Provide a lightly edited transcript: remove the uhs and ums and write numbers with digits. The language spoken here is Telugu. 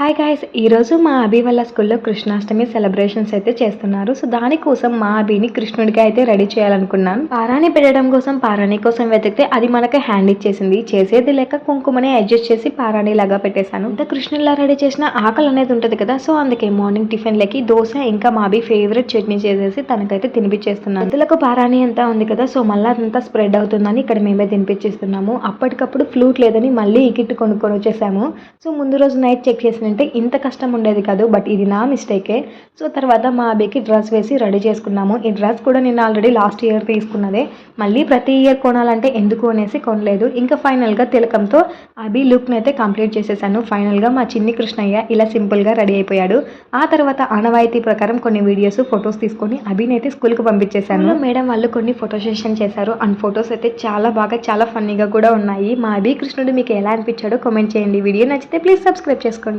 Hi guys! ఈరోజు మా అభి వాళ్ళ స్కూల్లో కృష్ణాష్టమి సెలబ్రేషన్స్ అయితే చేస్తున్నారు. సో దానికోసం మా అభిని కృష్ణుడికి అయితే రెడీ చేయాలనుకున్నాను. పారాణి పెట్టడం కోసం పారాణి కోసం వెతికితే అది మనకి హ్యాండ్ ఇచ్చేసింది. చేసేది లేక కుంకుమని అడ్జస్ట్ చేసి పారాణి లాగా పెట్టేశాను. ఇంత కృష్ణుడిలా రెడీ చేసిన ఆకలి అనేది ఉంటుంది కదా, సో అందుకే మార్నింగ్ టిఫిన్ లకి దోశ ఇంకా మా అభి ఫేవరెట్ చట్నీ చేసేసి తనకైతే తినిపించేస్తున్నాను. పెద్దలకు పారాణి అంతా ఉంది కదా, సో మళ్ళీ అదంతా స్ప్రెడ్ అవుతుందని ఇక్కడ మేమే తినిపించేస్తున్నాము. అప్పటికప్పుడు ఫ్లూట్ లేదని మళ్ళీ ఈ కిట్ కొనుక్కొని వచ్చేసాము. సో ముందు రోజు నైట్ చెక్ చేసిన ఇంత కష్టం ఉండేది కాదు, బట్ ఇది నా మిస్టేకే. సో తర్వాత మా అభికి డ్రెస్ వేసి రెడీ చేసుకున్నాము. ఈ డ్రెస్ కూడా నేను ఆల్రెడీ లాస్ట్ ఇయర్ తీసుకున్నదే, మళ్ళీ ప్రతి ఇయర్ కొనాలంటే ఎందుకు అనేసి కొనలేదు. ఇంకా ఫైనల్గా తిలకంతో అభి లుక్ని అయితే కంప్లీట్ చేసేసాను. ఫైనల్గా మా చిన్ని కృష్ణయ్య ఇలా సింపుల్గా రెడీ అయిపోయాడు. ఆ తర్వాత ఆనవాయితీ ప్రకారం కొన్ని వీడియోస్ ఫొటోస్ తీసుకొని అభిని అయితే స్కూల్కి పంపించేశాను. మేడం వాళ్ళు కొన్ని ఫోటో సెషన్ చేశారు. అండ్ ఫొటోస్ అయితే చాలా బాగా చాలా ఫన్నీగా కూడా ఉన్నాయి. మా అభి కృష్ణుడు మీకు ఎలా అనిపించాడో కామెంట్ చేయండి. వీడియో నచ్చితే ప్లీజ్ సబ్స్క్రైబ్ చేసుకోండి.